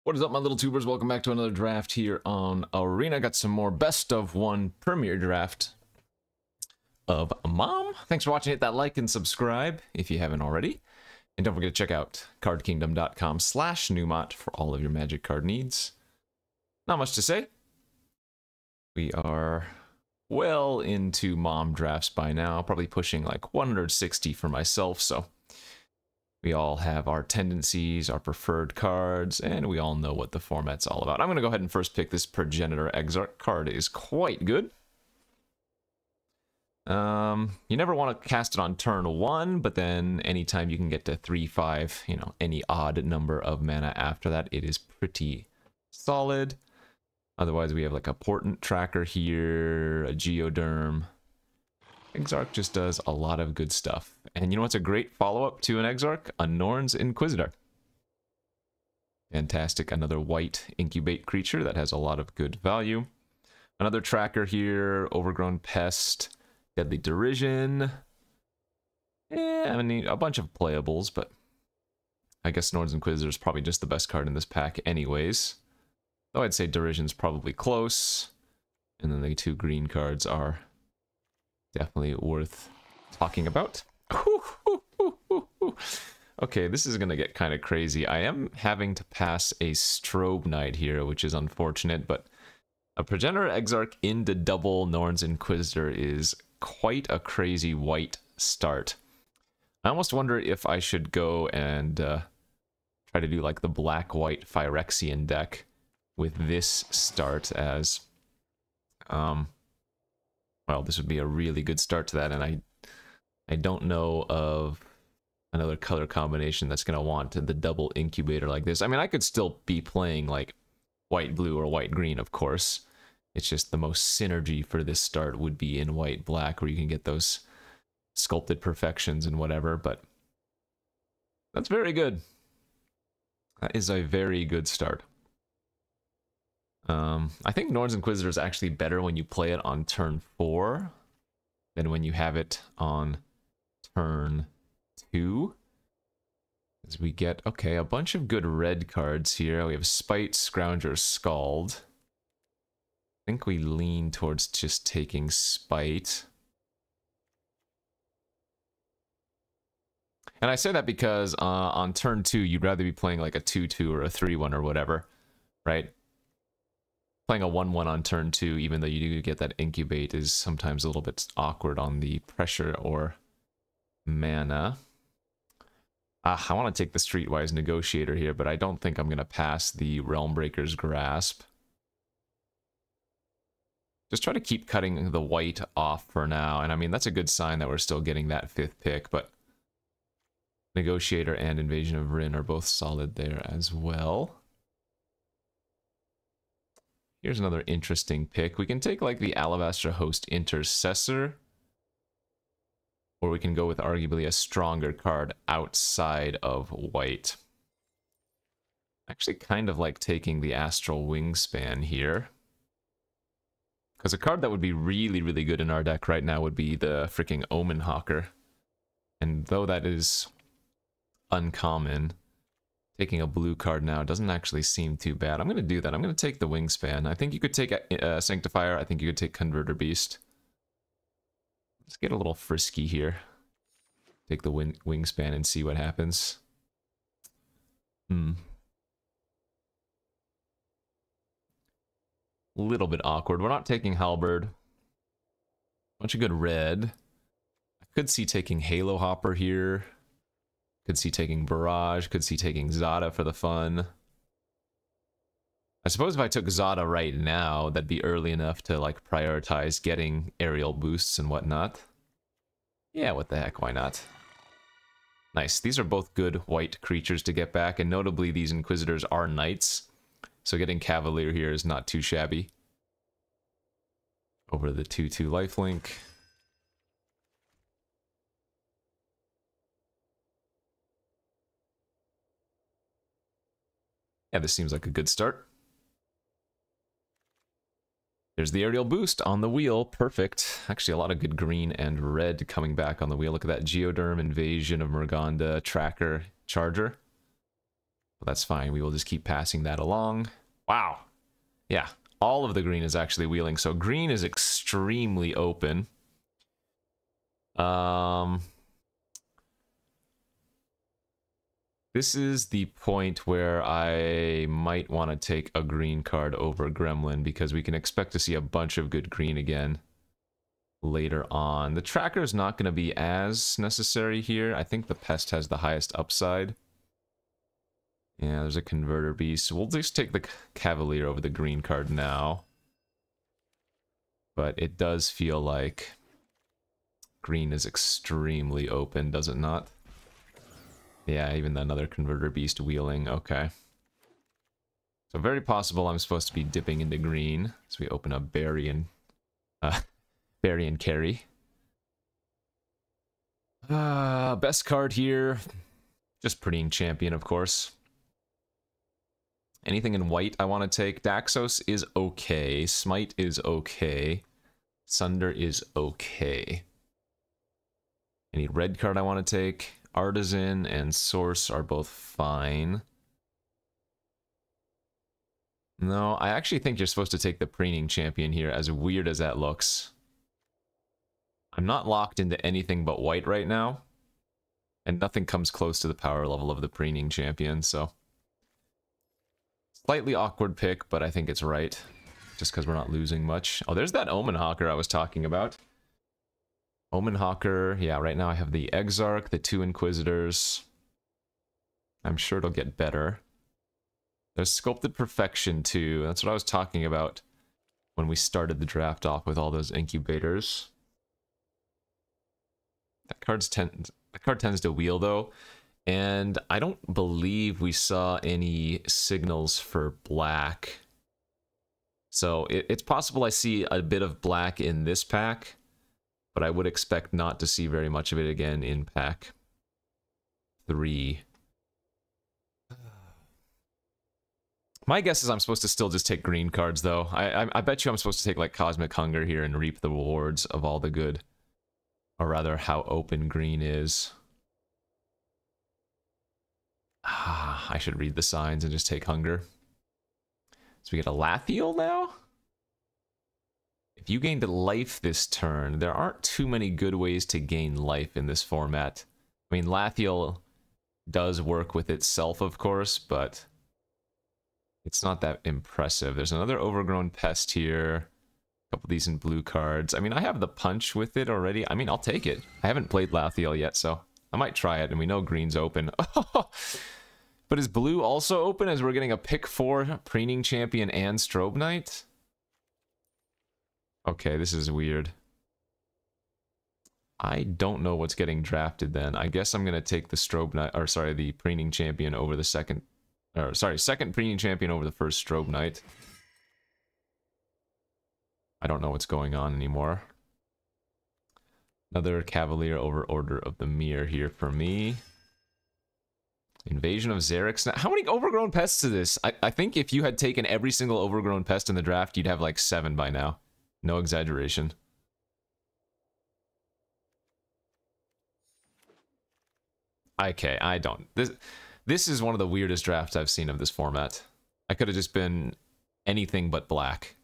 What is up, my little tubers? Welcome back to another draft here on Arena. Got some more best of one premiere draft of Mom. Thanks for watching. Hit that like and subscribe if you haven't already. And don't forget to check out cardkingdom.com/Numot for all of your magic card needs. Not much to say. We are well into Mom drafts by now, probably pushing like 160 for myself, so we all have our tendencies, our preferred cards, and we all know what the format's all about. I'm going to go ahead and first pick this Progenitor Exarch card. It is quite good. You never want to cast it on turn 1, but then anytime you can get to 3, 5, you know, any odd number of mana after that, it is pretty solid. Otherwise, we have like a Portent Tracker here, a Geoderm. Exarch just does a lot of good stuff. And you know what's a great follow-up to an Exarch? A Norn's Inquisitor. Fantastic. Another white incubate creature that has a lot of good value. Another tracker here, Overgrown Pest, Deadly Derision. I mean, a bunch of playables, but I guess Norn's Inquisitor is probably just the best card in this pack anyways. Though I'd say Derision's probably close. And then the two green cards are definitely worth talking about. Okay, this is gonna get kind of crazy. I am having to pass a Strobe Knight here, which is unfortunate, but a Progenitor Exarch into double Norn's Inquisitor is quite a crazy white start. I almost wonder if I should go and try to do like the black-white Phyrexian deck with this start as well, this would be a really good start to that, and I don't know of another color combination that's going to want the double incubator like this. I mean, I could still be playing like white-blue or white-green, of course. It's just the most synergy for this start would be in white-black, where you can get those sculpted perfections and whatever, but that's very good. That is a very good start. I think Norn's Inquisitor is actually better when you play it on turn 4 than when you have it on turn 2. As we get, okay, a bunch of good red cards here. We have Spite, Scrounger, Scald. I think we lean towards just taking Spite. And I say that because on turn 2, you'd rather be playing like a 2-2 or a 3-1 or whatever, right? Playing a 1-1 on turn 2, even though you do get that incubate, is sometimes a little bit awkward on the pressure or mana. I want to take the Streetwise Negotiator here, but I don't think I'm going to pass the Realmbreaker's Grasp. Just try to keep cutting the white off for now, and I mean, that's a good sign that we're still getting that 5th pick, but Negotiator and Invasion of Rin are both solid there as well. Here's another interesting pick. We can take like the Alabaster Host Intercessor, or we can go with arguably a stronger card outside of white. Actually kind of like taking the Astral Wingspan here, because a card that would be really, really good in our deck right now would be the freaking Omen Hawker. And though that is uncommon, taking a blue card now doesn't actually seem too bad. I'm going to do that. I'm going to take the Wingspan. I think you could take Sanctifier. I think you could take Converter Beast. Let's get a little frisky here. Take the Wingspan and see what happens. Little bit awkward. We're not taking Halberd. Bunch of good red. I could see taking Halo Hopper here. Could see taking Barrage, could see taking Zada for the fun. I suppose if I took Zada right now, that'd be early enough to like prioritize getting aerial boosts and whatnot. Yeah, what the heck, why not? Nice, these are both good white creatures to get back, and notably these Inquisitors are knights, so getting Cavalier here is not too shabby. Over the 2/2 lifelink. Yeah, this seems like a good start. There's the aerial boost on the wheel. Perfect. Actually, a lot of good green and red coming back on the wheel. Look at that Geoderm, Invasion of Murganda, Tracker, Charger. But that's fine. We will just keep passing that along. Wow. Yeah, all of the green is actually wheeling. So green is extremely open. This is the point where I might want to take a green card over Gremlin because we can expect to see a bunch of good green again later on. The tracker is not going to be as necessary here. I think the pest has the highest upside. Yeah, there's a converter beast. We'll just take the Cavalier over the green card now. But it does feel like green is extremely open, does it not? Yeah, even another converter beast wheeling. Okay. So very possible I'm supposed to be dipping into green. So we open up Berry and Carry. Best card here. Just Preening Champion, of course. Anything in white I want to take. Daxos is okay. Smite is okay. Sunder is okay. Any red card I want to take. Artisan and Source are both fine. No, I actually think you're supposed to take the Preening Champion here, as weird as that looks. I'm not locked into anything but white right now. And nothing comes close to the power level of the Preening Champion, so... Slightly awkward pick, but I think it's right. Just because we're not losing much. Oh, there's that Omen Hawker I was talking about. Omen Hawker, yeah, right now I have the Exarch, the 2 Inquisitors. I'm sure it'll get better. There's Sculpted Perfection too. That's what I was talking about when we started the draft off with all those incubators. That card tends to wheel though, and I don't believe we saw any signals for black. So it's possible I see a bit of black in this pack, but I would expect not to see very much of it again in pack 3. My guess is I'm supposed to still just take green cards, though. I bet you I'm supposed to take, like, Cosmic Hunger here and reap the rewards of all the good. Or rather, how open green is. I should read the signs and just take Hunger. So we get a Lathiel now? If you gained life this turn, there aren't too many good ways to gain life in this format. I mean, Lathiel does work with itself, of course, but it's not that impressive. There's another Overgrown Pest here. A couple decent blue cards. I mean, I have the punch with it already. I mean, I'll take it. I haven't played Lathiel yet, so I might try it, and we know green's open. But is blue also open as we're getting a pick 4 Preening Champion and Strobe Knight? Okay, this is weird. I don't know what's getting drafted then. I guess I'm going to take the Strobe Knight, or sorry, the Preening Champion over the second, or sorry, second Preening Champion over the first Strobe Knight. I don't know what's going on anymore. Another Cavalier over Order of the Mirror here for me. Invasion of Xerix. How many Overgrown Pests is this? I think if you had taken every single Overgrown Pest in the draft, you'd have like 7 by now. No exaggeration. Okay, I don't. This is one of the weirdest drafts I've seen of this format. I could have just been anything but black.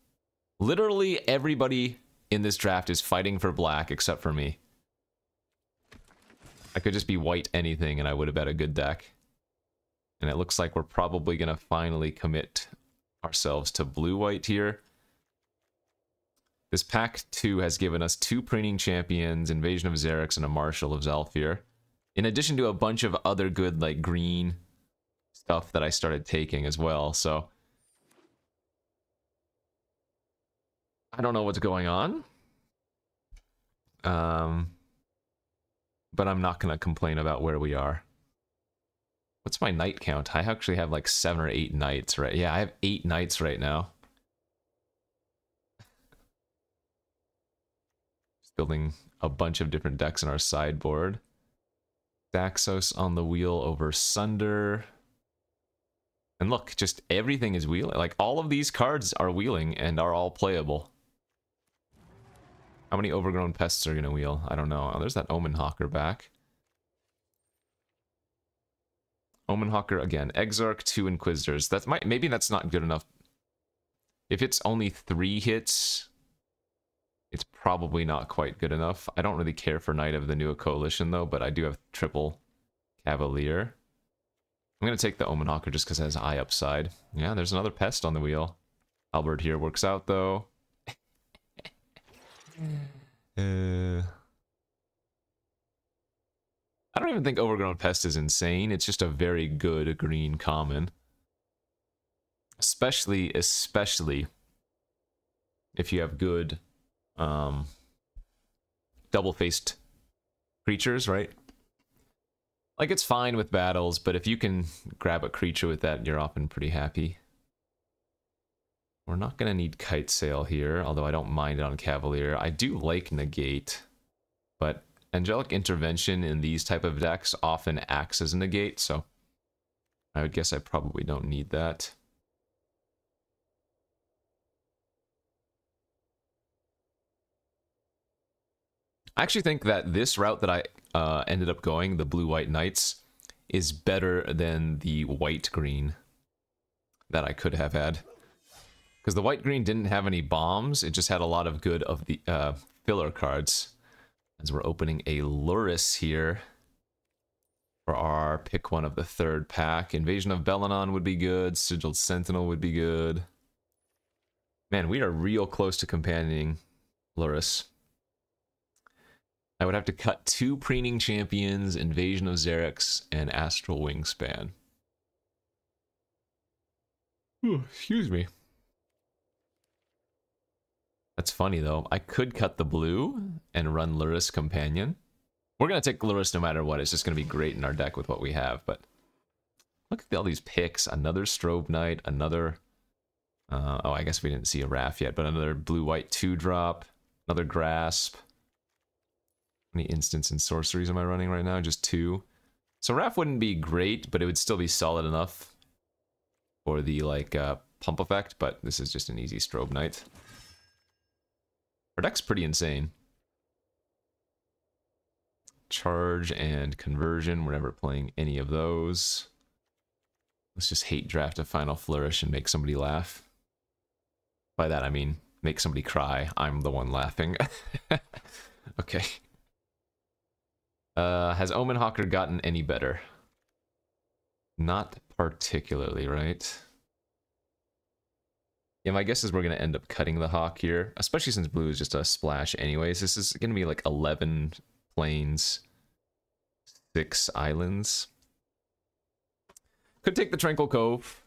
Literally everybody in this draft is fighting for black except for me. I could just be white anything and I would have bet a good deck. And it looks like we're probably going to finally commit ourselves to blue-white here. This pack 2 has given us 2 Preening Champions, Invasion of Xerix, and a Marshal of Zhalfir. In addition to a bunch of other good, like, green stuff that I started taking as well, so... I don't know what's going on. But I'm not going to complain about where we are. What's my knight count? I actually have like 7 or 8 knights, right? Yeah, I have 8 knights right now. Just building a bunch of different decks in our sideboard. Daxos on the wheel over Sunder. And look, just everything is wheeling. Like, all of these cards are wheeling and are all playable. How many Overgrown Pests are going to wheel? I don't know. Oh, there's that Omen Hawker back. Omen Hawker again. Exarch, 2 Inquisitors. Maybe that's not good enough. If it's only 3 hits, it's probably not quite good enough. I don't really care for Knight of the New Coalition though, but I do have triple Cavalier. I'm going to take the Omen Hawker just because it has eye upside. Yeah, there's another pest on the wheel. Albert here works out though. I don't even think Overgrown Pest is insane. It's just a very good green common. Especially if you have good double-faced creatures, right? Like, it's fine with battles, but if you can grab a creature with that, you're often pretty happy. We're not going to need Kite Sail here, although I don't mind it on Cavalier. I do like Negate, but Angelic Intervention in these type of decks often acts as a negate, so I would guess I probably don't need that. I actually think that this route that I ended up going, the Blue-White Knights, is better than the White-Green that I could have had. Because the White-Green didn't have any bombs, it just had a lot of good of the filler cards. As we're opening a Lurrus here for our pick one of the third pack. Invasion of Belenon would be good, Sigiled Sentinel would be good. Man, we are real close to companioning Lurrus. I would have to cut 2 Preening Champions, Invasion of Xerix, and Astral Wingspan. Ooh, excuse me. That's funny, though. I could cut the blue and run Lurrus Companion. We're going to take Lurrus no matter what. It's just going to be great in our deck with what we have. But look at all these picks. Another Strobe Knight, another... oh, I guess we didn't see a Wrath yet, but another blue-white 2-drop, another Grasp. How many instants and sorceries am I running right now? Just 2. So Wrath wouldn't be great, but it would still be solid enough for the, like, pump effect, but this is just an easy Strobe Knight. Our deck's pretty insane. Charge and Conversion, we're never playing any of those. Let's just hate draft a Final Flourish and make somebody laugh. By that I mean, make somebody cry. I'm the one laughing. Okay. Has Omen Hawker gotten any better? Not particularly, right? Yeah, my guess is we're going to end up cutting the Hawk here, especially since blue is just a splash anyways. This is going to be like 11 plains, 6 islands. Could take the Tranquil Cove.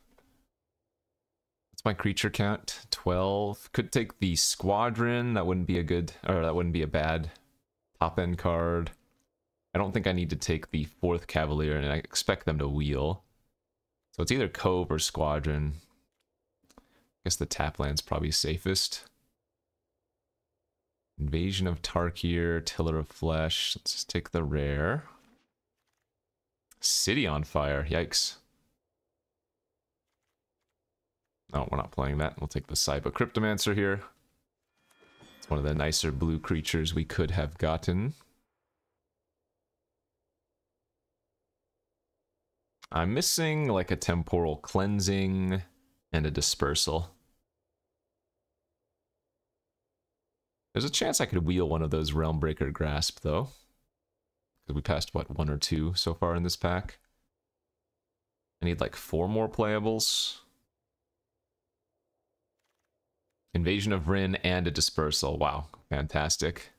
What's my creature count? 12. Could take the Squadron. That wouldn't be a good, or that wouldn't be a bad top-end card. I don't think I need to take the 4th Cavalier, and I expect them to wheel. So it's either Cove or Squadron. I guess the tap land's probably safest. Invasion of Tarkir, Tiller of Flesh. Let's just take the rare. City on Fire, yikes. No, we're not playing that. We'll take the Saiba Cryptomancer here. It's one of the nicer blue creatures we could have gotten. I'm missing like a Temporal Cleansing and a Dispersal. There's a chance I could wheel one of those Realmbreaker Grasp, though. Because we passed, what, 1 or 2 so far in this pack? I need like 4 more playables. Invasion of Rin and a Dispersal. Wow, fantastic.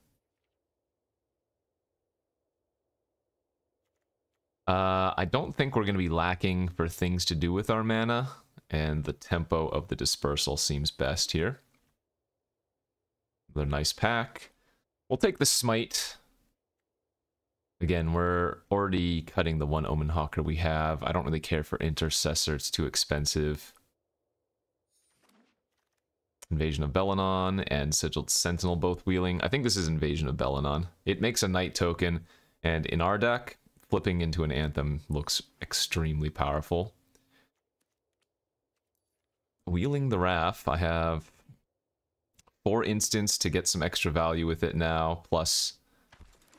I don't think we're going to be lacking for things to do with our mana, and the tempo of the Dispersal seems best here. Another nice pack. We'll take the Smite. Again, we're already cutting the 1 Omen Hawker we have. I don't really care for Intercessor, it's too expensive. Invasion of Belenon and Sigiled Sentinel both wheeling. I think this is Invasion of Belenon. It makes a Knight token, and in our deck, flipping into an Anthem looks extremely powerful. Wheeling the Wrath, I have 4 instants to get some extra value with it now, plus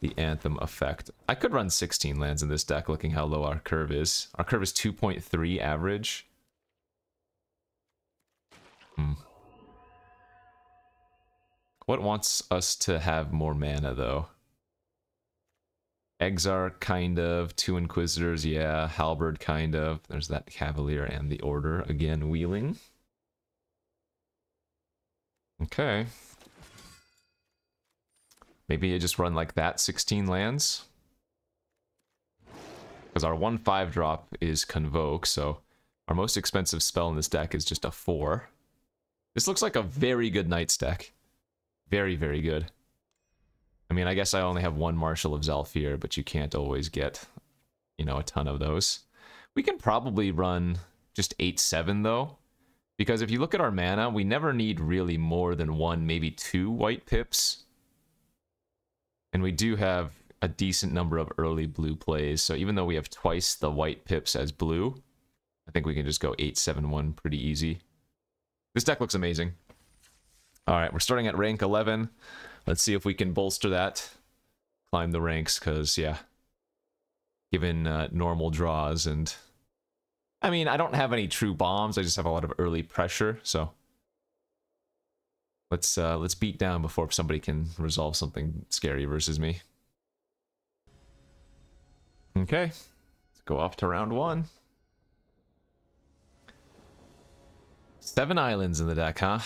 the Anthem effect. I could run 16 lands in this deck, looking how low our curve is. Our curve is 2.3 average. What wants us to have more mana, though? Exarch, kind of. 2 Inquisitors, yeah. Halberd, kind of. There's that Cavalier and the Order, again, wheeling. Okay. Maybe you just run like that, 16 lands. Because our 1/5 drop is Convoke, so our most expensive spell in this deck is just a 4. This looks like a very good Knights deck. Very, very good. I mean, I guess I only have one Marshal of Zhalfir, but you can't always get, you know, a ton of those. We can probably run just 8/7, though. Because if you look at our mana, we never need really more than 1, maybe 2 white pips. And we do have a decent number of early blue plays, so even though we have twice the white pips as blue, I think we can just go 8/7/1 pretty easy. This deck looks amazing. Alright, we're starting at rank 11. Let's see if we can bolster that. Climb the ranks, because, yeah. Given normal draws and... I mean, I don't have any true bombs, I just have a lot of early pressure, so... Let's beat down before somebody can resolve something scary versus me. Okay, let's go off to round 1. 7 islands in the deck, huh?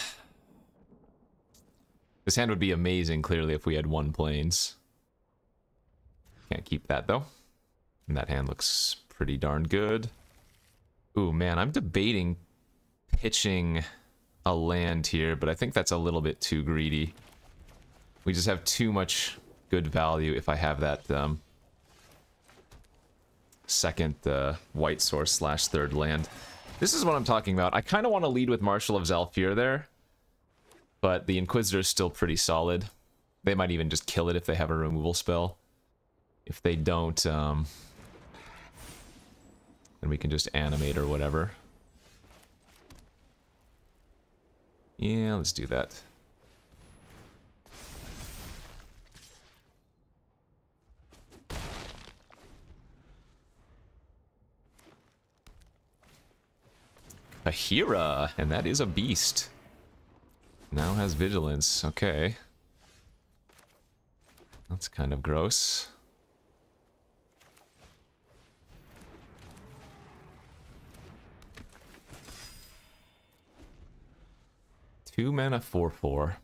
This hand would be amazing, clearly, if we had 1 plains. Can't keep that, though. And that hand looks pretty darn good. Ooh, man, I'm debating pitching a land here, but I think that's a little bit too greedy. We just have too much good value if I have that second white source / 3rd land. This is what I'm talking about. I kind of want to lead with Marshal of Zhalfir there, but the Inquisitor is still pretty solid. They might even just kill it if they have a removal spell. If they don't, then we can just animate or whatever. Yeah, let's do that. A Hera, and that is a beast. Now has vigilance, okay. That's kind of gross. Two mana 4/4.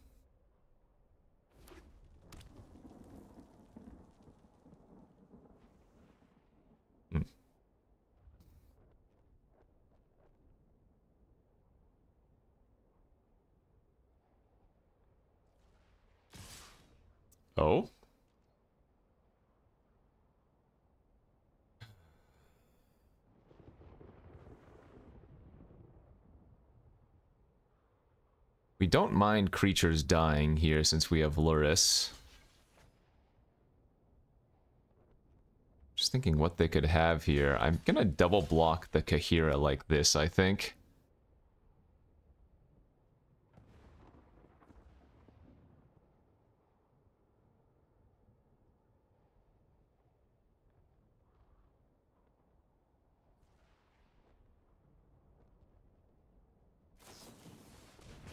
Oh? We don't mind creatures dying here since we have Luris. Just thinking what they could have here. I'm gonna double block the Kahira like this, I think.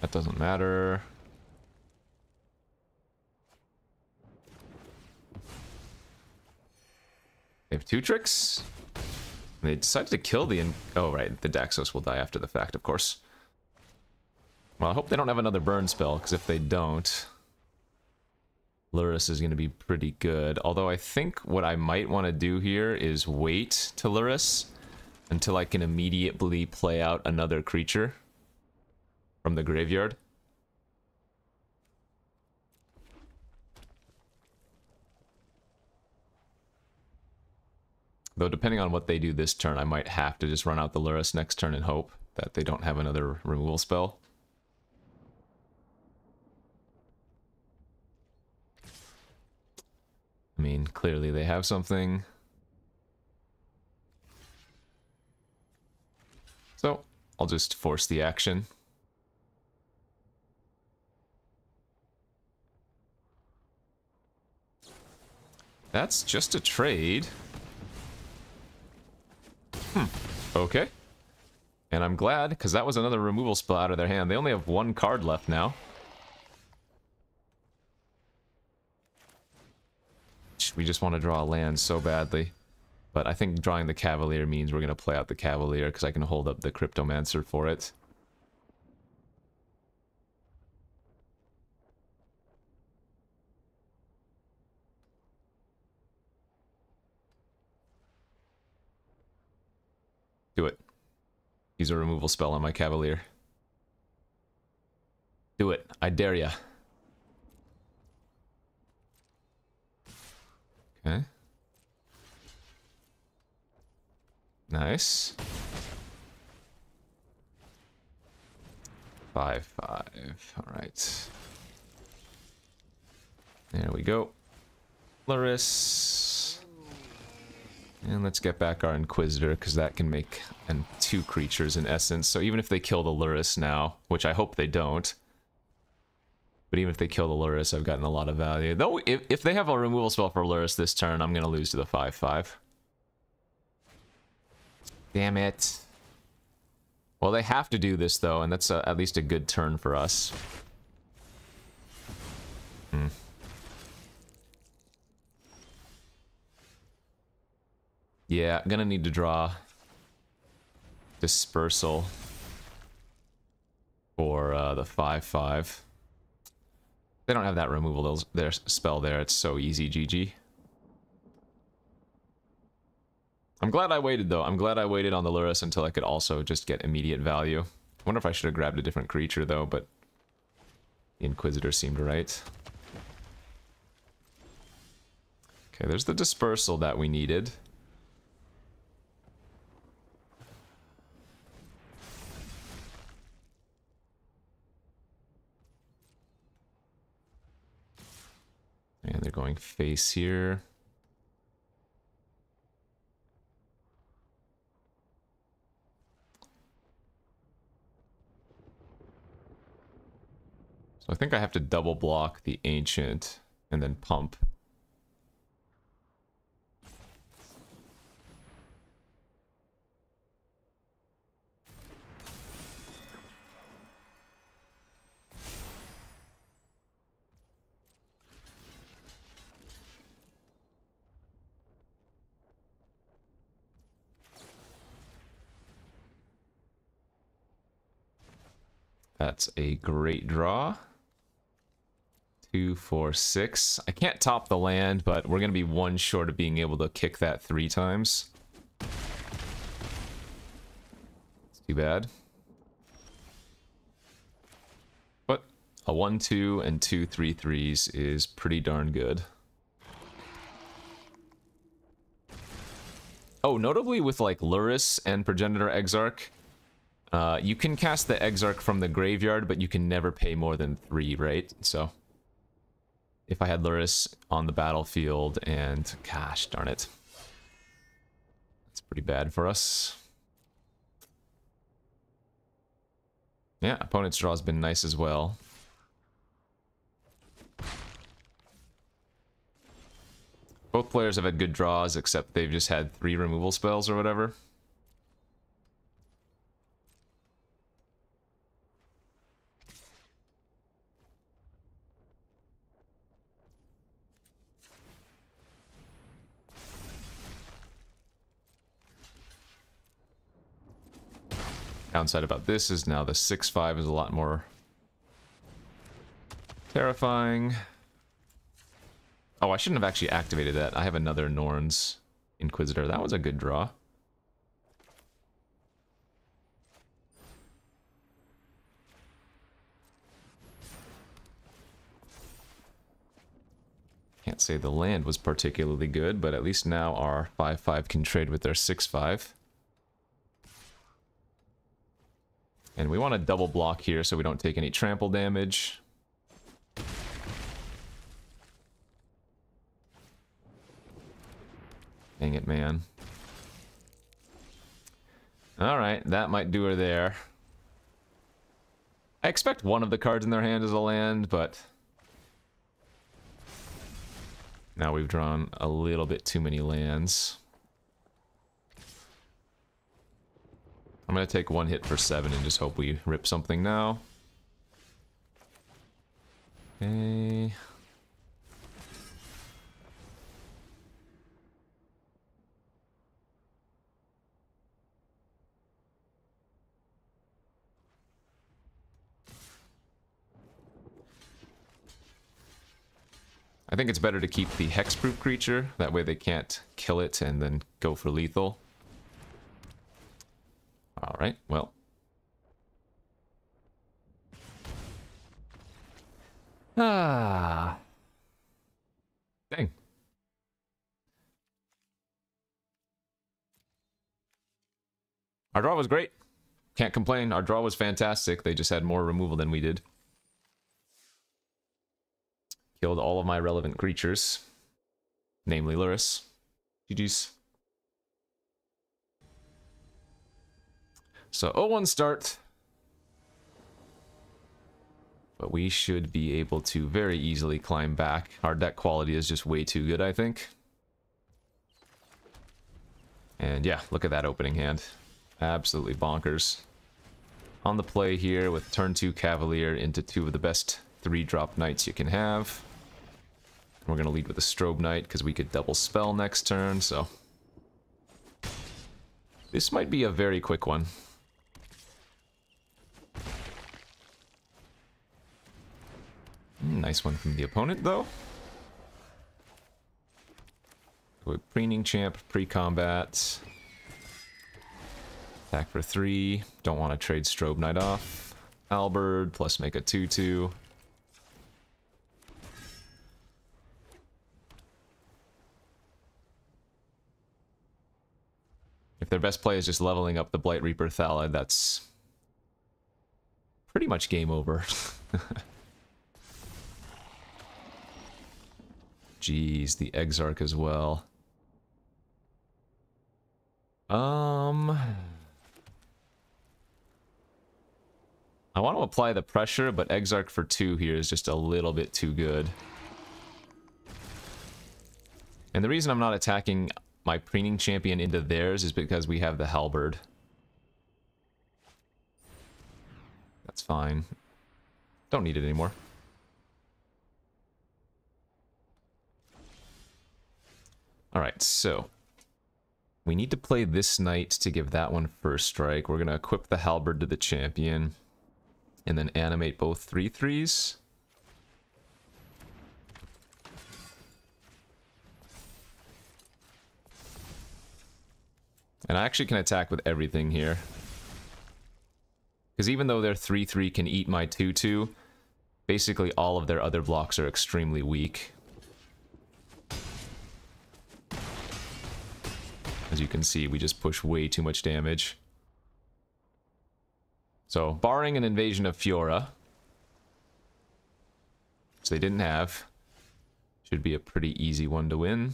That doesn't matter. They have 2 tricks. They decided to kill the... Oh, right. The Daxos will die after the fact, of course. Well, I hope they don't have another burn spell, because if they don't... Luris is going to be pretty good. Although I think what I might want to do here is wait to Luris until I can immediately play out another creature from the graveyard. Though depending on what they do this turn, I might have to just run out the Luris next turn and hope that they don't have another removal spell. I mean, clearly they have something. So, I'll just force the action. That's just a trade. Okay. And I'm glad, because that was another removal spell out of their hand. They only have one card left now. We just want to draw a land so badly. But I think drawing the Cavalier means we're going to play out the Cavalier, because I can hold up the Cryptomancer for it. Do it. Use a removal spell on my Cavalier. Do it. I dare ya. Okay. Nice. 5/5. Alright. There we go. Luris. And let's get back our Inquisitor, because that can make two creatures in essence. So even if they kill the Luris now, which I hope they don't, but even if they kill the Luris, I've gotten a lot of value. Though, if they have a removal spell for Luris this turn, I'm going to lose to the 5/5. Damn it. Well, they have to do this, though, and that's at least a good turn for us. Yeah, I'm gonna need to draw Dispersal for the 5/5. They don't have that removal, their spell there. It's so easy, GG. I'm glad I waited, though. I'm glad I waited on the Luris until I could also just get immediate value. I wonder if I should have grabbed a different creature, though, but the Inquisitor seemed right. Okay, there's the Dispersal that we needed. And they're going face here. So I think I have to double block the Ancient and then pump. That's a great draw. 2, 4, 6. I can't top the land, but we're going to be one short of being able to kick that 3 times. It's too bad. But a 1/2 and 2 3/3s is pretty darn good. Oh, notably with like Luris and Progenitor Exarch, you can cast the Exarch from the graveyard, but you can never pay more than 3, right? So if I had Luris on the battlefield and... gosh darn it. That's pretty bad for us. Yeah, opponent's draw's been nice as well. Both players have had good draws, except they've just had 3 removal spells or whatever. Downside about this is now the 6/5 is a lot more terrifying. Oh, I shouldn't have actually activated that. I have another Norn's Inquisitor. That was a good draw. Can't say the land was particularly good, but at least now our 5/5 can trade with their 6/5. And we want to double block here so we don't take any trample damage. Dang it, man. Alright, that might do her there. I expect one of the cards in their hand is a land, but... Now we've drawn a little bit too many lands. I'm going to take one hit for 7 and just hope we rip something now. Okay. I think it's better to keep the hexproof creature. That way they can't kill it and then go for lethal. Alright, well. Ah. Dang. Our draw was great. Can't complain. Our draw was fantastic. They just had more removal than we did. Killed all of my relevant creatures. Namely Lurrus. GG's. So 0-1 start. But we should be able to very easily climb back. Our deck quality is just way too good, I think. And yeah, look at that opening hand. Absolutely bonkers. On the play here with turn 2 Cavalier into 2 of the best 3-drop knights you can have. We're going to lead with a Strobe Knight because we could double spell next turn, so... this might be a very quick one. Nice one from the opponent, though. With Preening Champ, pre-combat. Attack for 3. Don't want to trade Strobe Knight off. Albert, plus make a 2-2. If their best play is just leveling up the Blight Reaper Thala, that's pretty much game over. Jeez, the Exarch as well. I want to apply the pressure, but Exarch for 2 here is just a little bit too good. And the reason I'm not attacking my Preening Champion into theirs is because we have the Halberd. That's fine. Don't need it anymore. Alright, so we need to play this knight to give that one first strike. We're going to equip the Halberd to the champion and then animate both 3/3s. And I actually can attack with everything here. Because even though their 3/3 can eat my 2/2, basically all of their other blocks are extremely weak. As you can see, we just push way too much damage. So, barring an invasion of Fiora, which they didn't have, should be a pretty easy one to win.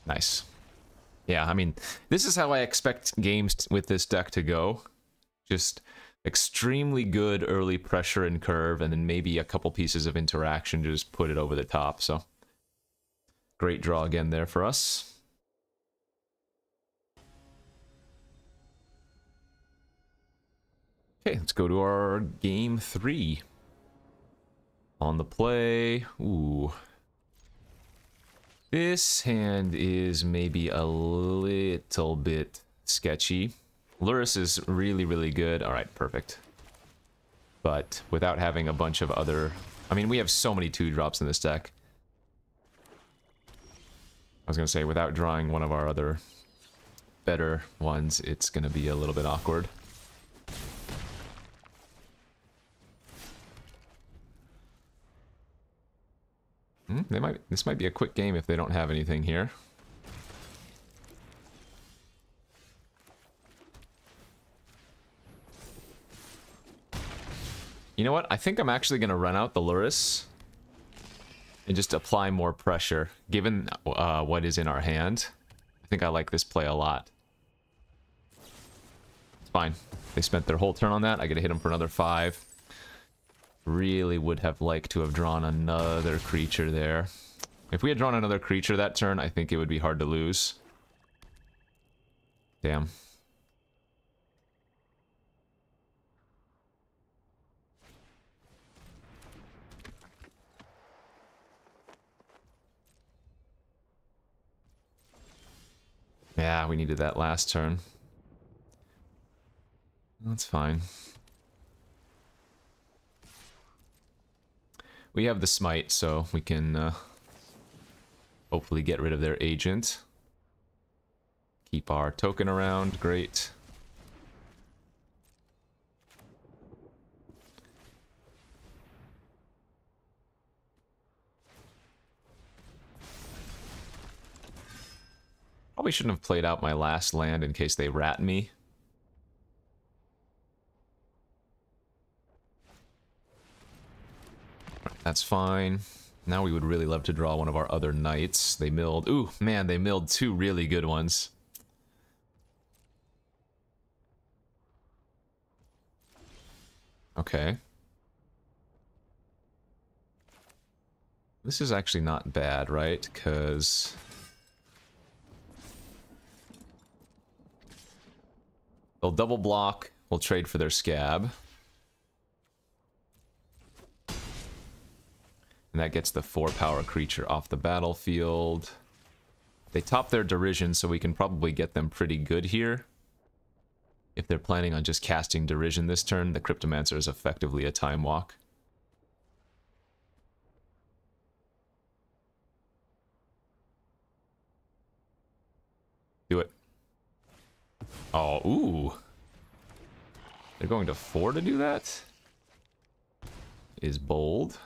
Nice. Yeah, I mean, this is how I expect games with this deck to go. Just extremely good early pressure and curve, and then maybe a couple pieces of interaction to just put it over the top. So, great draw again there for us. Okay, let's go to our game 3. On the play. Ooh. This hand is maybe a little bit sketchy. Lurrus is really, really good. Alright, perfect. But without having a bunch of other... I mean, we have so many 2-drops in this deck. I was going to say, without drawing one of our other better ones, it's going to be a little bit awkward. This might be a quick game if they don't have anything here. You know what? I think I'm actually going to run out the Lurrus and just apply more pressure, given what is in our hand. I think I like this play a lot. It's fine. They spent their whole turn on that. I get to hit them for another 5. Really would have liked to have drawn another creature there. If we had drawn another creature that turn, I think it would be hard to lose. Damn. Yeah, we needed that last turn. That's fine. We have the smite, so we can hopefully get rid of their agent. Keep our token around, great. Probably shouldn't have played out my last land in case they rat me. That's fine. Now we would really love to draw one of our other knights. They milled... Ooh, man, they milled two really good ones. Okay. This is actually not bad, right? Because... they'll double block. We'll trade for their scab. And that gets the 4-power creature off the battlefield. They top their derision, so we can probably get them pretty good here. If they're planning on just casting derision this turn, the Cryptomancer is effectively a time walk. Do it. Oh, ooh. They're going to 4 to do that? Is bold.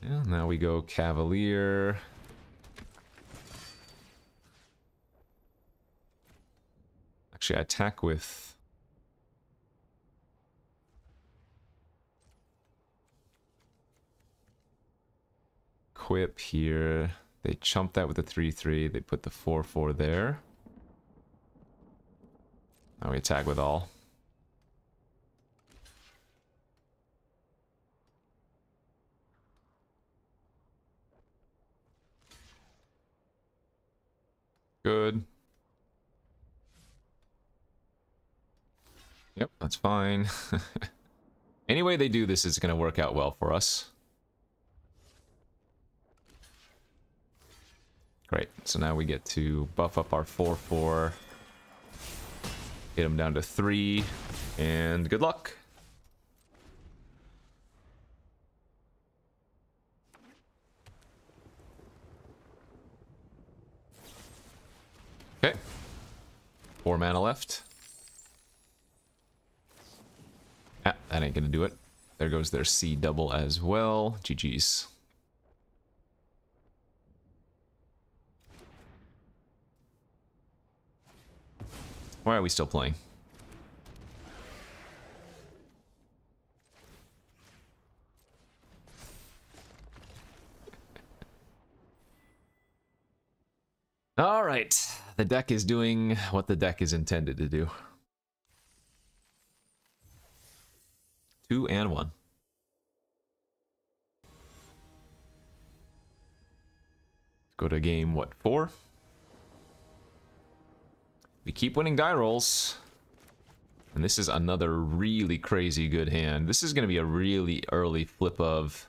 Yeah, now we go Cavalier. Actually, I attack with... Quip here. They chump that with the 3/3. They put the 4/4 there. Now we attack with all. Good. Yep, that's fine. Any way they do this is going to work out well for us. Great, so now we get to buff up our 4/4. Hit them down to 3, and good luck. Okay. 4 mana left. Ah, that ain't gonna do it. There goes their C double as well. GG's. Why are we still playing? All right, the deck is doing what the deck is intended to do. 2 and 1. Go to game, what, 4? We keep winning die rolls. And this is another really crazy good hand. This is going to be a really early flip of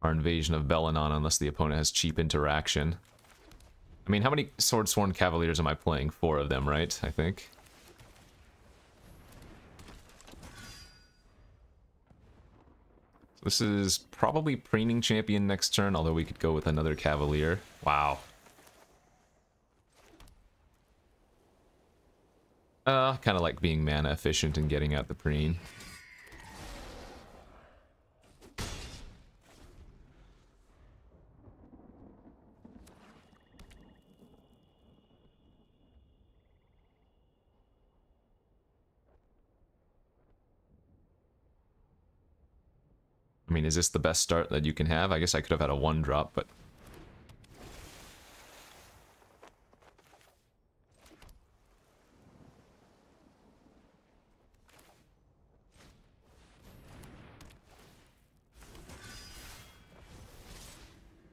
our invasion of Belenon unless the opponent has cheap interaction. I mean, how many Swordsworn Cavaliers am I playing? 4 of them, right? I think. This is probably Preening Champion next turn, although we could go with another Cavalier. Wow. Kind of like being mana efficient and getting out the preen. I mean, is this the best start that you can have? I guess I could have had a 1-drop, but...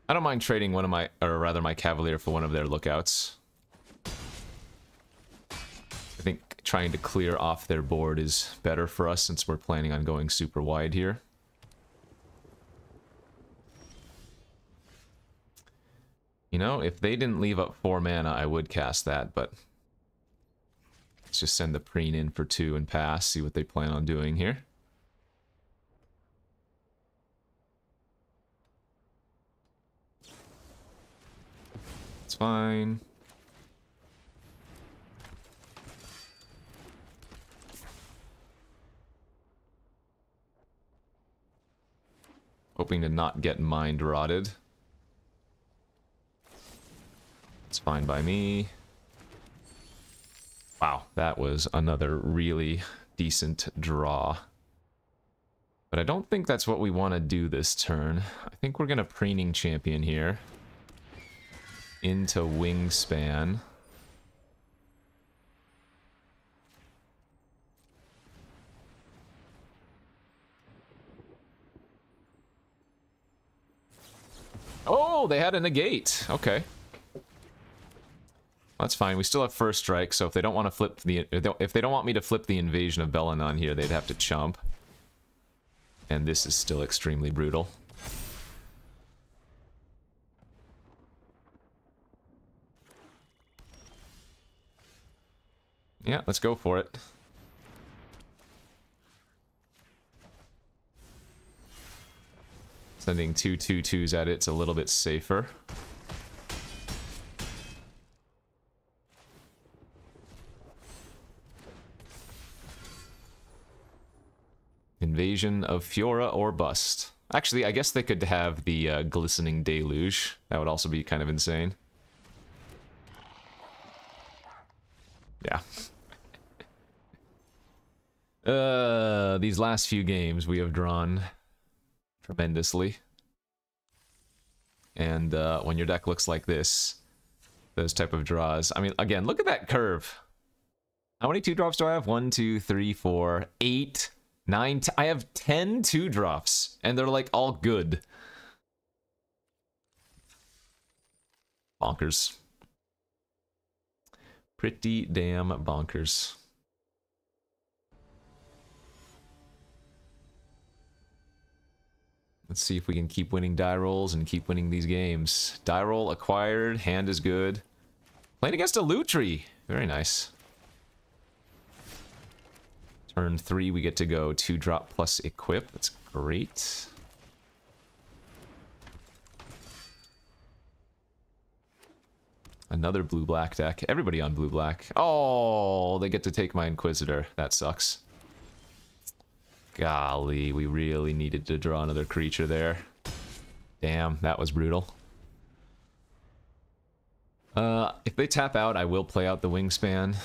I don't mind trading one of my, or rather my Cavalier for one of their lookouts. I think trying to clear off their board is better for us since we're planning on going super wide here. You know, if they didn't leave up 4 mana, I would cast that, but let's just send the Preen in for 2 and pass, see what they plan on doing here. It's fine. Hoping to not get mind rotted. It's fine by me. Wow, that was another really decent draw. But I don't think that's what we want to do this turn. I think we're going to Preening Champion here. Into Wingspan. Oh, they had a negate. Okay. That's fine. We still have first strike, so if they don't want to flip the, if they don't want me to flip the Invasion of Belanon here, they'd have to chump. And this is still extremely brutal. Yeah, let's go for it. Sending 2 2/2s at it's a little bit safer. Invasion of Fiora or bust. Actually, I guess they could have the Glistening Deluge. That would also be kind of insane. Yeah. These last few games we have drawn tremendously. And when your deck looks like this, those type of draws. I mean, again, look at that curve. How many 2-drops do I have? 1, 2, 3, 4, 8, 9. I have 10 2-drops, and they're like all good. Bonkers. Pretty damn bonkers. Let's see if we can keep winning die rolls and keep winning these games. Die roll acquired, hand is good. Playing against a Lutri. Very nice. Turn 3, we get to go 2-drop plus equip. That's great. Another blue-black deck. Everybody on blue-black. Oh, they get to take my Inquisitor. That sucks. Golly, we really needed to draw another creature there. Damn, that was brutal. If they tap out, I will play out the Wingspan.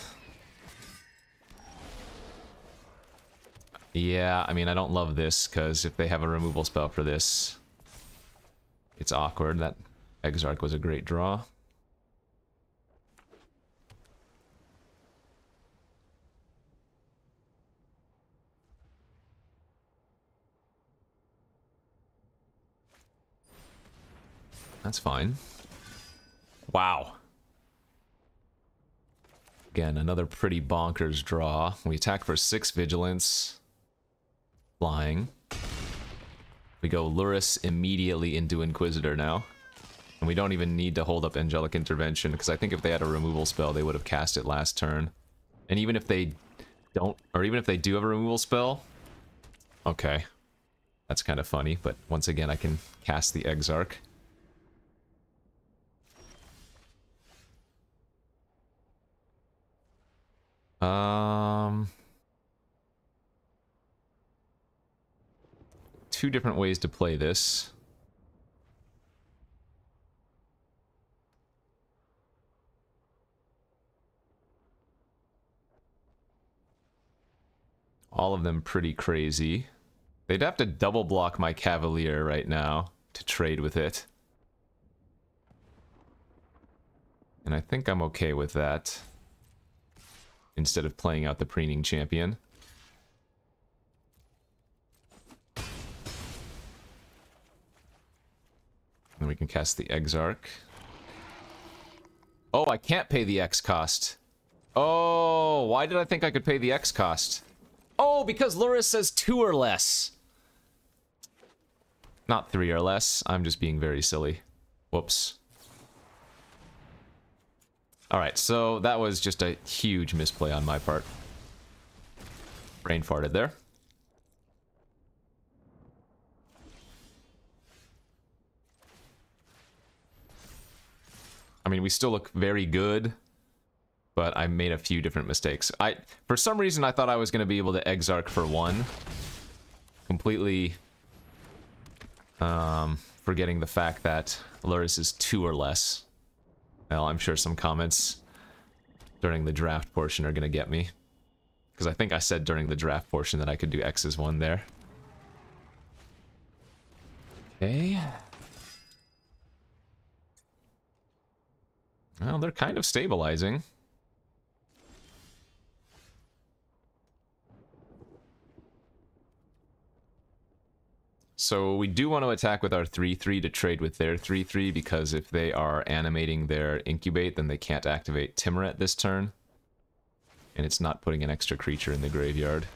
Yeah, I mean, I don't love this, because if they have a removal spell for this, it's awkward. That Exarch was a great draw. That's fine. Wow. Again, another pretty bonkers draw. We attack for 6 vigilance. Flying. We go Luris immediately into Inquisitor now. And we don't even need to hold up Angelic Intervention, because I think if they had a removal spell, they would have cast it last turn. And even if they don't, or even if they do have a removal spell, okay. That's kind of funny, but once again, I can cast the Exarch. Two different ways to play this. All of them pretty crazy. They'd have to double block my Cavalier right now to trade with it. And I think I'm okay with that. Instead of playing out the Preening Champion. And we we can cast the Exarch. Oh, I can't pay the X cost. Oh, why did I think I could pay the X cost? Oh, because Luris says 2 or less. Not 3 or less. I'm just being very silly. Whoops. Alright, so that was just a huge misplay on my part. Brain farted there. I mean, we still look very good, but I made a few different mistakes. For some reason, I thought I was going to be able to Exarch for 1. Completely forgetting the fact that Luris is 2 or less. Well, I'm sure some comments during the draft portion are going to get me. Because I think I said during the draft portion that I could do X as 1 there. Okay. Well, they're kind of stabilizing. So we do want to attack with our 3/3 to trade with their 3/3, because if they are animating their incubate, then they can't activate Timuret this turn. And it's not putting an extra creature in the graveyard.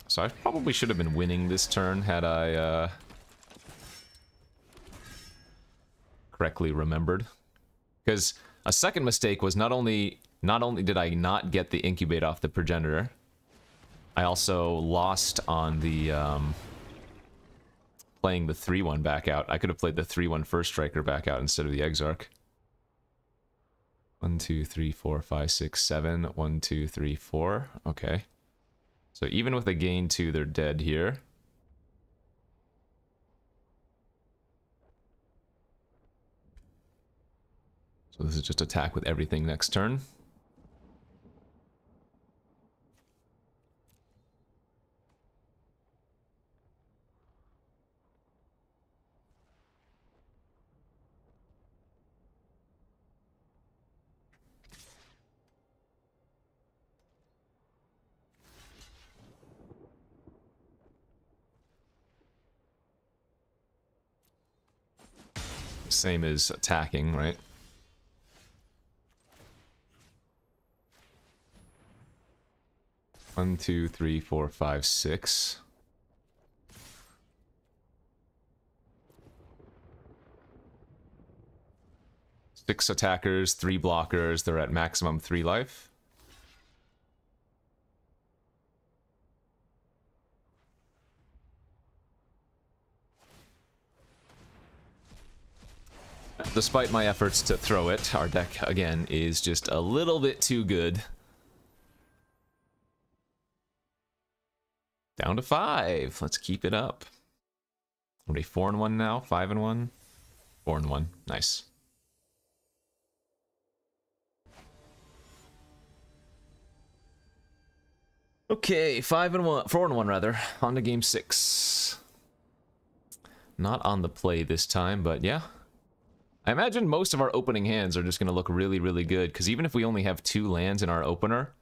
So I probably should have been winning this turn had I correctly remembered. Because a second mistake was not only did I not get the incubate off the progenitor, I also lost on the playing the 3/1 back out. I could have played the 3/1 first striker back out instead of the Exarch. 1, 2, 3, 4, 5, 6, 7. 1, 2, 3, 4. Okay. So even with a gain 2, they're dead here. So this is just attack with everything next turn. Same as attacking, right? One, 2, 3, 4, 5, 6. Six attackers, 3 blockers. They're at maximum 3 life. Despite my efforts to throw it, our deck, again, is just a little bit too good. Down to 5. Let's keep it up. Are we 4-1 now? 5-1? 4-1. Nice. Okay, 5-1. 4-1 rather. On to game 6. Not on the play this time, but yeah. I imagine most of our opening hands are just going to look really, really good, because even if we only have 2 lands in our opener,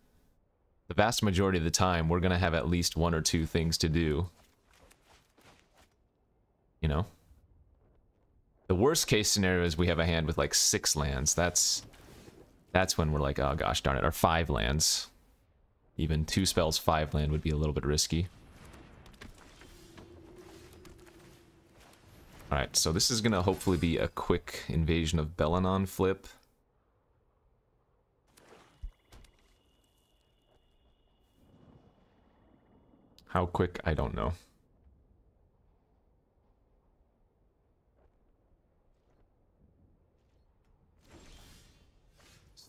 the vast majority of the time, we're going to have at least 1 or 2 things to do. You know? The worst case scenario is we have a hand with like 6 lands. That's when we're like, oh gosh darn it, or 5 lands. Even 2 spells, 5 land would be a little bit risky. Alright, so this is going to hopefully be a quick Invasion of Belanon flip. How quick, I don't know.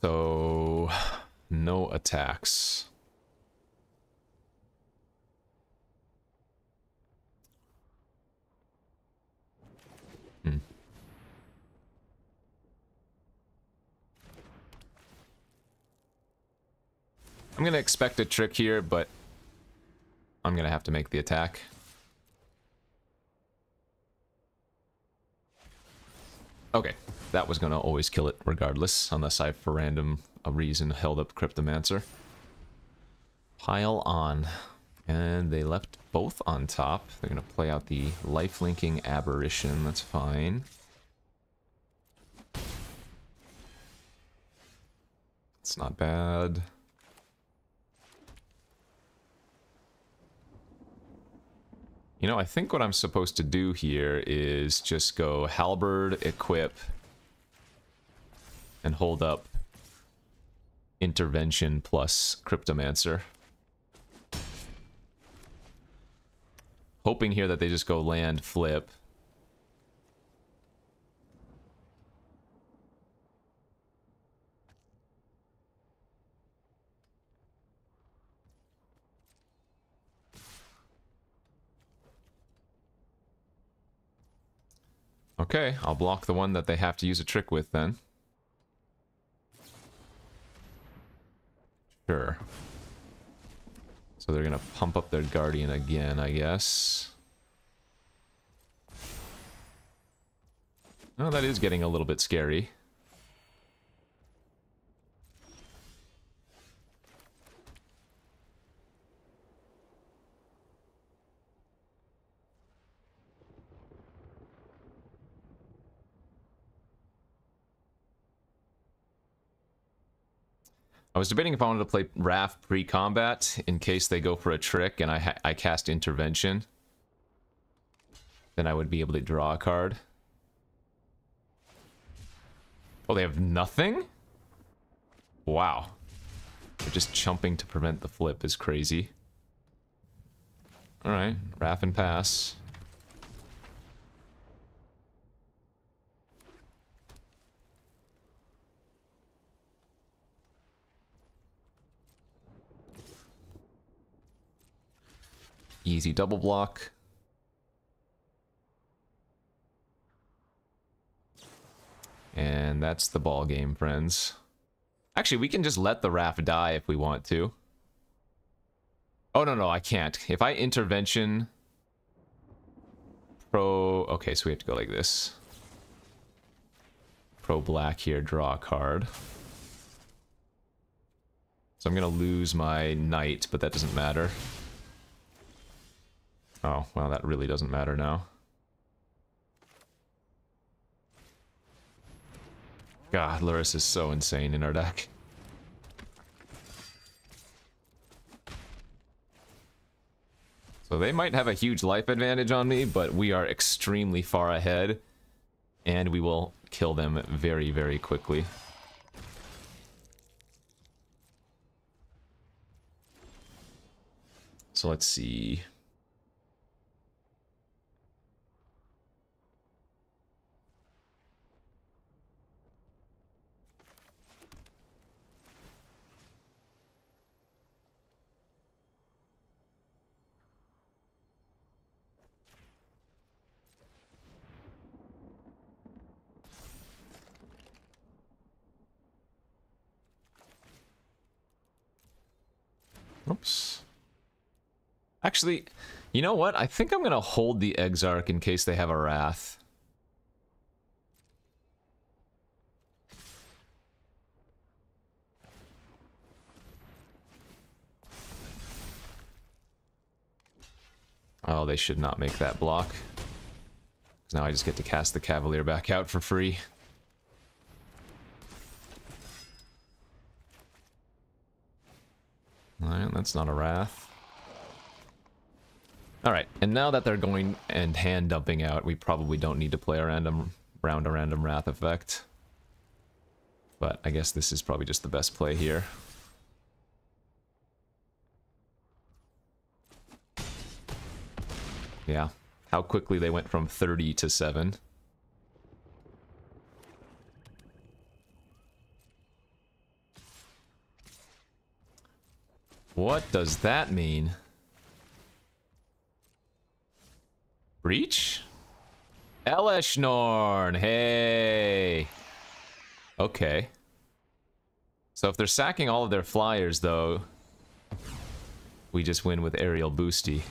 So, no attacks. I'm going to expect a trick here, but I'm going to have to make the attack. Okay, that was going to always kill it regardless, unless I, for a reason, held up Cryptomancer. Pile on. And they left both on top. They're going to play out the lifelinking aberration. That's fine. It's not bad. You know, I think what I'm supposed to do here is just go halberd, equip, and hold up intervention plus cryptomancer. Hoping here that they just go land, flip. Okay, I'll block the one that they have to use a trick with then. Sure. So they're gonna pump up their Guardian again, I guess. Oh, that is getting a little bit scary. I was debating if I wanted to play Wrath pre-combat in case they go for a trick and I cast Intervention. Then I would be able to draw a card. Oh, they have nothing? Wow. They're just chumping to prevent the flip is crazy. Alright, Wrath and pass. Easy double block. And that's the ball game, friends. Actually, we can just let the Wrath die if we want to. Oh, no, I can't. If I intervention... Okay, so we have to go like this. Pro black here, draw a card. So I'm gonna lose my knight, but that doesn't matter. Oh, well, that really doesn't matter now. God, Luris is so insane in our deck. So they might have a huge life advantage on me, but we are extremely far ahead. And we will kill them very, very quickly. So let's see. Oops. Actually, you know what? I think I'm going to hold the Exarch in case they have a Wrath. Oh, they should not make that block. 'Cause now I just get to cast the Cavalier back out for free. Alright, that's not a Wrath. Alright, and now that they're going and hand dumping out, we probably don't need to play a random Wrath effect. But I guess this is probably just the best play here. Yeah, how quickly they went from 30 to 7. What does that mean? Breach? Eleshnorn, hey! Okay. So if they're sacking all of their flyers, though, we just win with Aerial Boosty.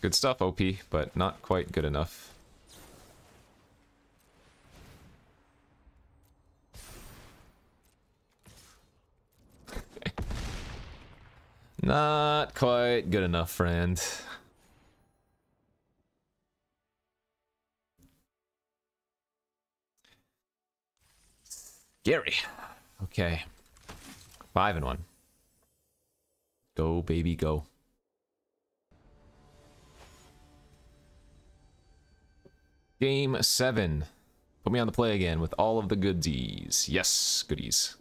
Good stuff, OP, but not quite good enough. Not quite good enough, friend. Scary. Okay. 5-1. Go, baby, go. Game 7. Put me on the play again with all of the goodies. Yes, goodies.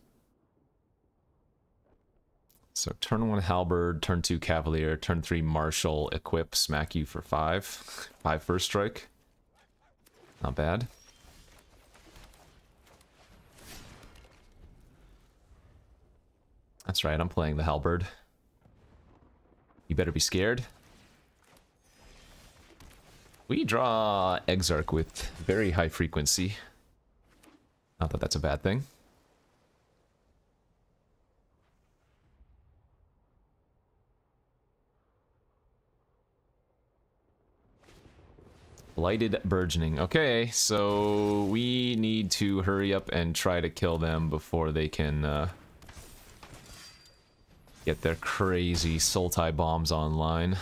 So turn 1 Halberd, turn 2 Cavalier, turn 3 Marshal, equip, smack you for 5. 5 first strike. Not bad. That's right, I'm playing the Halberd. You better be scared. We draw Exarch with very high frequency. Not that that's a bad thing. Blighted Burgeoning. Okay, so we need to hurry up and try to kill them before they can get their crazy Sultai bombs online.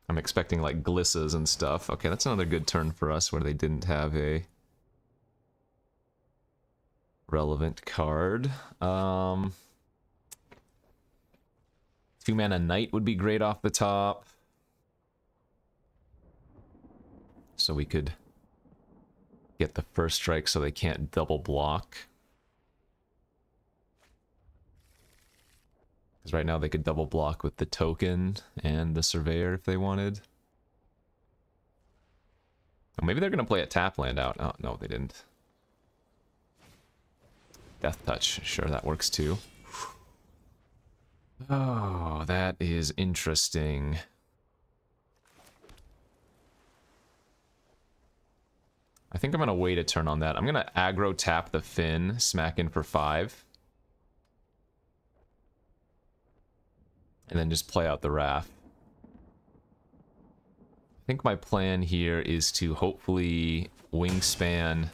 I'm expecting like Glissas and stuff. Okay, that's another good turn for us where they didn't have a relevant card. 2-mana Knight would be great off the top. So we could get the first strike so they can't double block. Because right now they could double block with the token and the Surveyor if they wanted. Oh, maybe they're going to play a tap land out. Oh, no, they didn't. Death Touch. Sure, that works too. Oh, that is interesting. I think I'm going to wait a turn on that. I'm going to aggro tap the Finn, smack in for 5. And then just play out the Wrath. I think my plan here is to hopefully Wingspan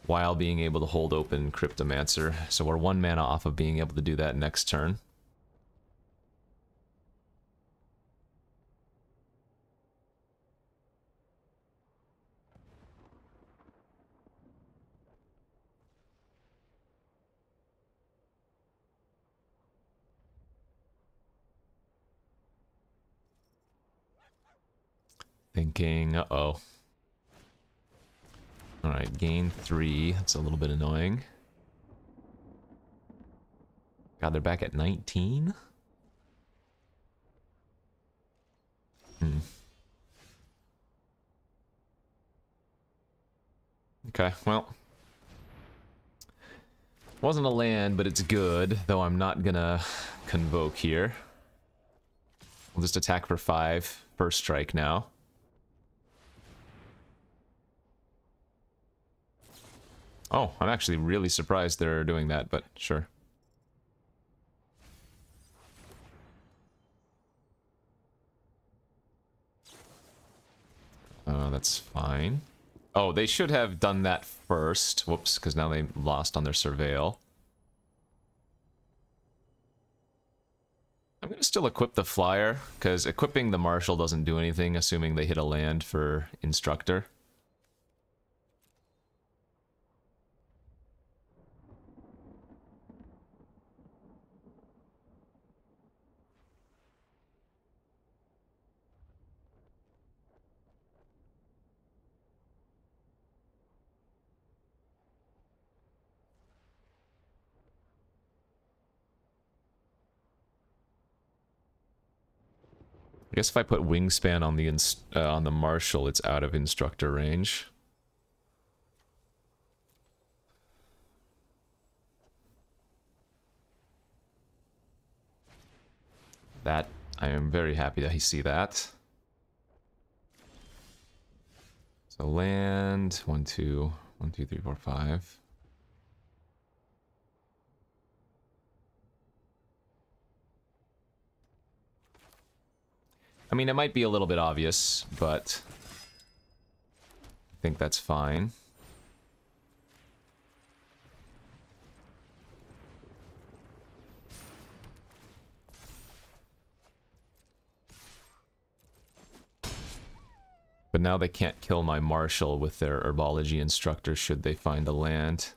while being able to hold open Cryptomancer. So we're 1 mana off of being able to do that next turn. Thinking, uh-oh. Alright, gain 3. That's a little bit annoying. God, they're back at 19? Okay, well. Wasn't a land, but it's good, though I'm not gonna convoke here. We'll just attack for 5. First strike now. Oh, I'm actually really surprised they're doing that, but sure. That's fine. Oh, they should have done that first. Whoops, because now they lost on their Surveil. I'm going to still equip the Flyer, because equipping the Marshal doesn't do anything, assuming they hit a land for Instructor. I guess if I put Wingspan on the Marshal, it's out of Instructor range. That, I am very happy that I see that. So land, 1, 2, 1, 2, 3, 4, 5. I mean, it might be a little bit obvious, but I think that's fine. But now they can't kill my marshal with their herbology instructor should they find a land.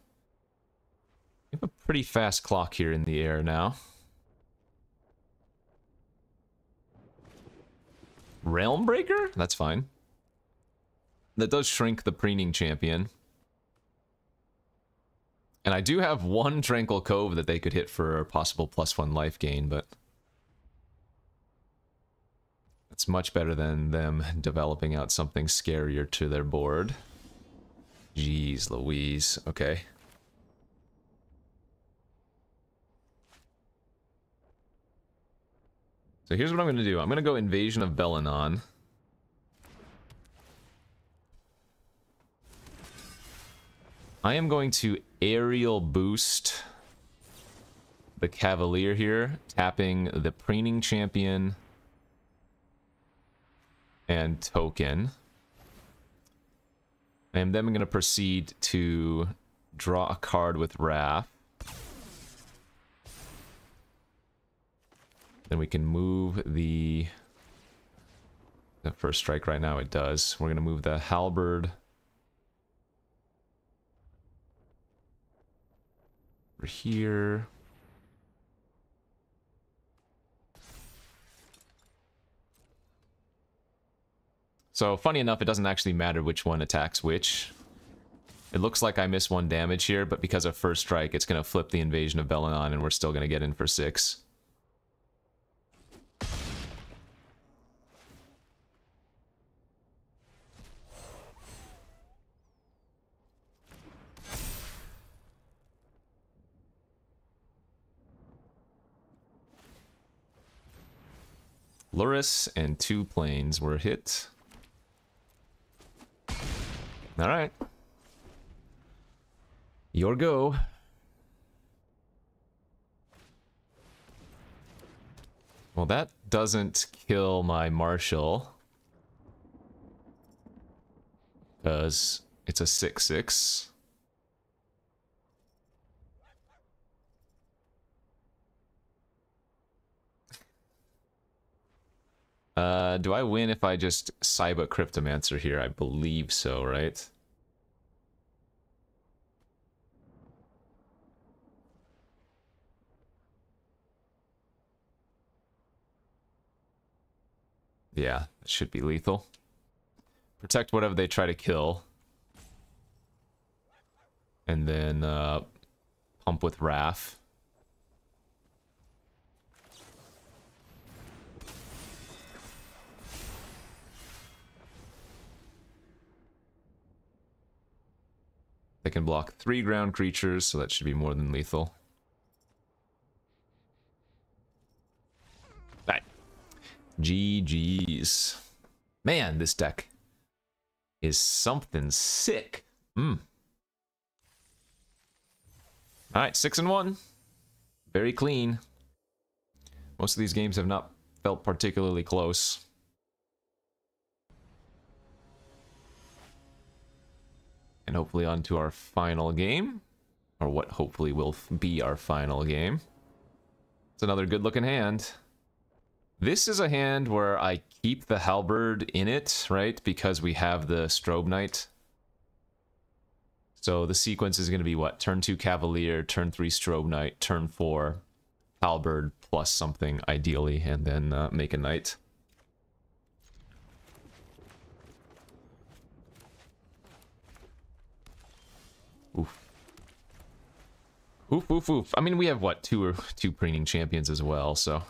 We have a pretty fast clock here in the air now. Realm Breaker? That's fine. That does shrink the preening champion. And I do have one Tranquil Cove that they could hit for a possible +1 life gain, but it's much better than them developing out something scarier to their board. Jeez Louise. Okay. So here's what I'm going to do. I'm going to go Invasion of Belenon. I am going to aerial boost the Cavalier here, tapping the preening champion and token. And then I'm going to proceed to draw a card with Wrath. Then we can move the first strike right now, it does. We're going to move the Halberd over here. So, funny enough, it doesn't actually matter which one attacks which. It looks like I miss 1 damage here, but because of first strike, it's going to flip the Invasion of Belenon, and we're still going to get in for 6. Luris and 2 planes were hit. Alright. Your go. Well, that doesn't kill my Marshal. Because it's a 6/6. Do I win if I just Cyber Cryptomancer here? I believe so, right? Yeah, it should be lethal. Protect whatever they try to kill. And then pump with Wrath. They can block 3 ground creatures, so that should be more than lethal. Right. GG's. Man, this deck is something sick. Alright, 6-1. Very clean. Most of these games have not felt particularly close. And hopefully on to our final game. Or what hopefully will be our final game. It's another good looking hand. This is a hand where I keep the Halberd in it, right? Because we have the Strobe Knight. So the sequence is going to be what? Turn 2 Cavalier, turn 3 Strobe Knight, turn 4 Halberd plus something ideally, and then make a Knight. Oof. Oof, oof, oof. I mean, we have, what, two preening champions as well, so...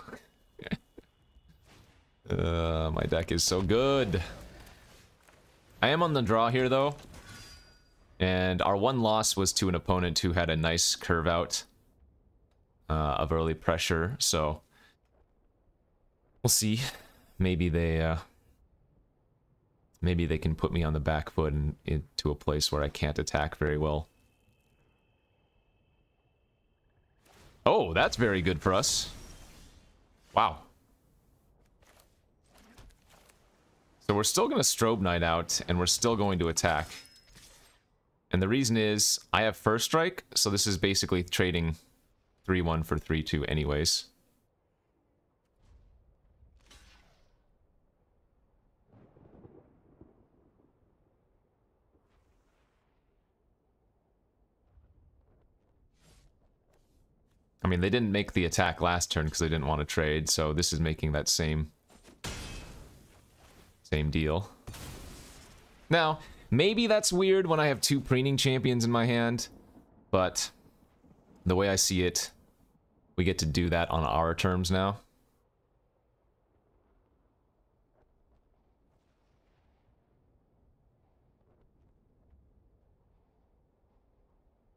my deck is so good. I am on the draw here, though. And our one loss was to an opponent who had a nice curve out of early pressure, so... We'll see. Maybe they can put me on the back foot and into a place where I can't attack very well. Oh, that's very good for us. Wow. So we're still going to Strobe Knight out, and we're still going to attack. And the reason is, I have First Strike, so this is basically trading 3-1 for 3-2 anyways. I mean, they didn't make the attack last turn because they didn't want to trade, so this is making that same deal. Now, maybe that's weird when I have 2 preening champions in my hand, but the way I see it, we get to do that on our terms now.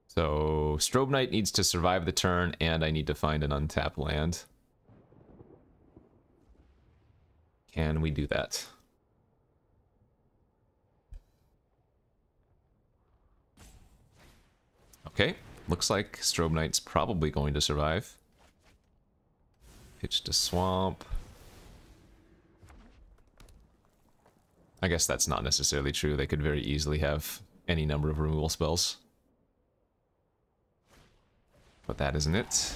So, Strobe Knight needs to survive the turn, and I need to find an untapped land. Can we do that? Okay, looks like Strobe Knight's probably going to survive. Pitch to Swamp. I guess that's not necessarily true. They could very easily have any number of removal spells. But that isn't it.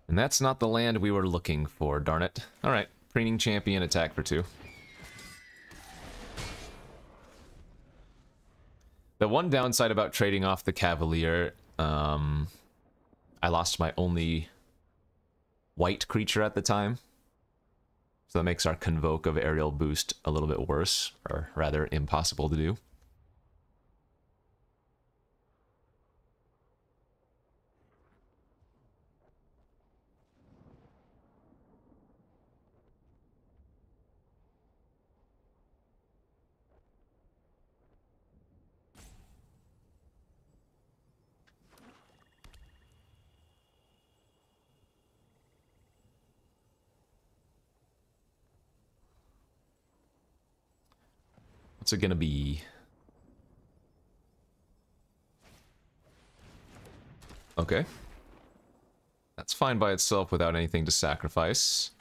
And that's not the land we were looking for, darn it. Alright, preening champion, attack for 2. The one downside about trading off the Cavalier, I lost my only white creature at the time. So that makes our Convoke of Aerial Boost a little bit worse, or rather impossible to do. What's it gonna be? Okay. That's fine by itself without anything to sacrifice.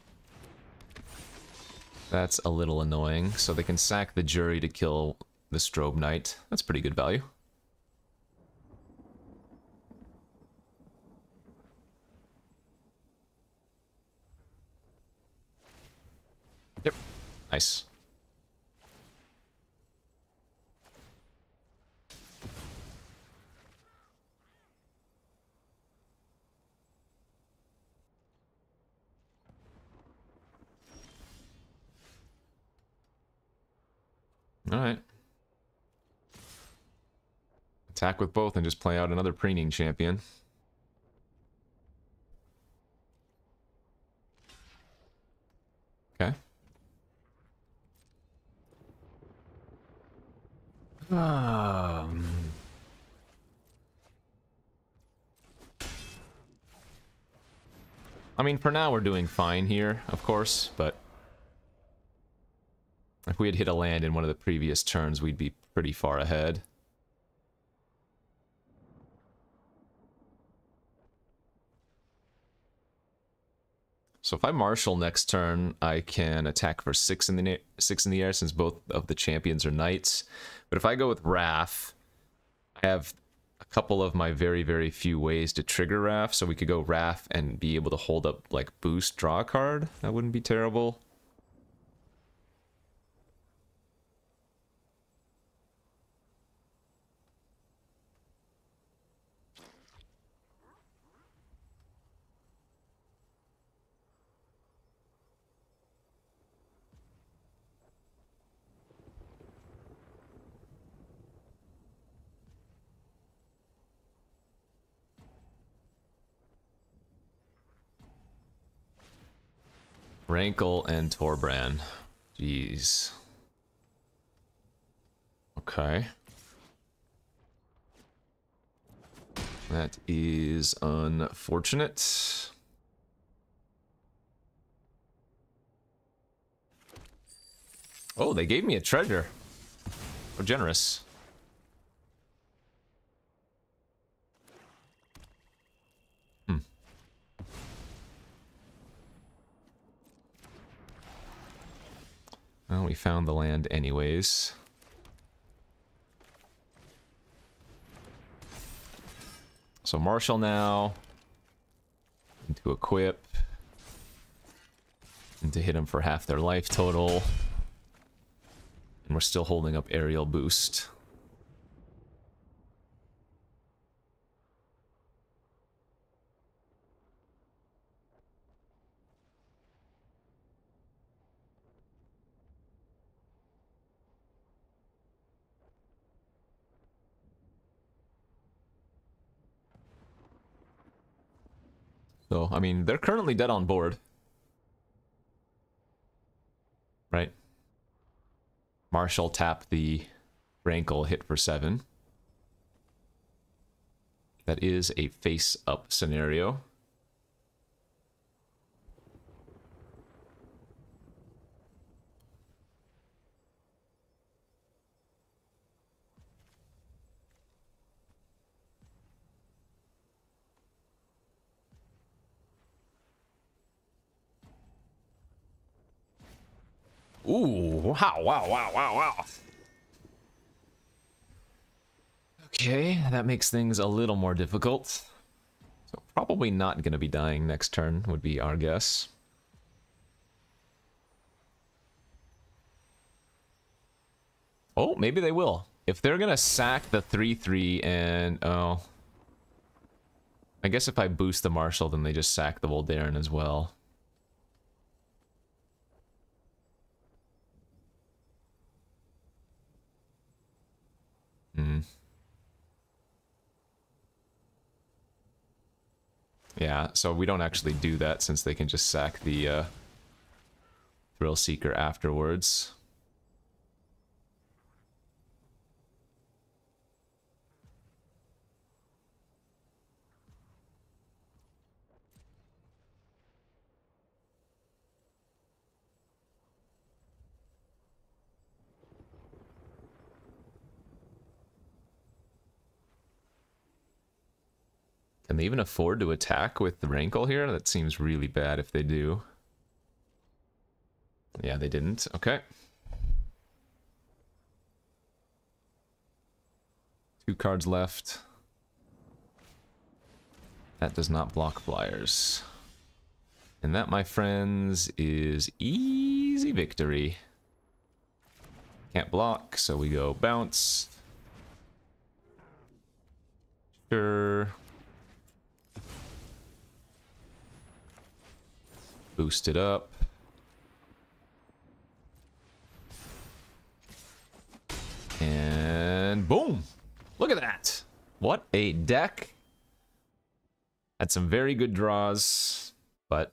That's a little annoying. So they can sack the Jury to kill the Strobe Knight. That's pretty good value. Yep. Nice. Alright. Attack with both and just play out another preening champion. Okay. I mean, for now we're doing fine here, of course, but if we had hit a land in one of the previous turns, we'd be pretty far ahead. So if I marshal next turn, I can attack for 6 in the air since both of the champions are knights. But if I go with Wrath, I have a couple of my very, very few ways to trigger Wrath. So we could go Wrath and be able to hold up, like, boost, draw a card. That wouldn't be terrible. Rankle and Torbran. Jeez. Okay. That is unfortunate. Oh, they gave me a treasure. Oh, generous. Well, we found the land anyways. So Marshall now. Into equip. And to hit them for half their life total. And we're still holding up aerial boost. So, I mean, they're currently dead on board. Right? Marshall tap the Rankle, hit for 7. That is a face-up scenario. Ooh, wow, wow, wow, wow, wow. Okay, that makes things a little more difficult. So probably not going to be dying next turn, would be our guess. Oh, maybe they will. If they're going to sack the 3/3 and... oh... I guess if I boost the Marshall, then they just sack the Voldaren as well. Hmm. Yeah, so we don't actually do that since they can just sack the Thrill Seeker afterwards. Can they even afford to attack with the Rankle here? That seems really bad if they do. Yeah, they didn't. Okay. 2 cards left. That does not block flyers. And that, my friends, is easy victory. Can't block, so we go bounce. Sure. Boost it up. And boom! Look at that! What a deck! Had some very good draws, but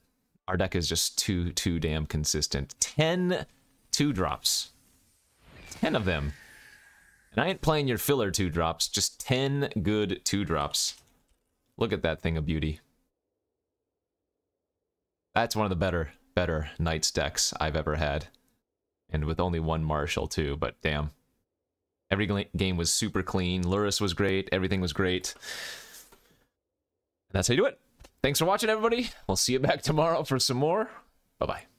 our deck is just too damn consistent. 10 2-drops. 10 of them. And I ain't playing your filler 2-drops, just 10 good 2-drops. Look at that thing of beauty. That's one of the better Knights decks I've ever had. And with only 1 Marshall too, but damn. Every game was super clean. Luris was great. Everything was great. And that's how you do it. Thanks for watching, everybody. We'll see you back tomorrow for some more. Bye-bye.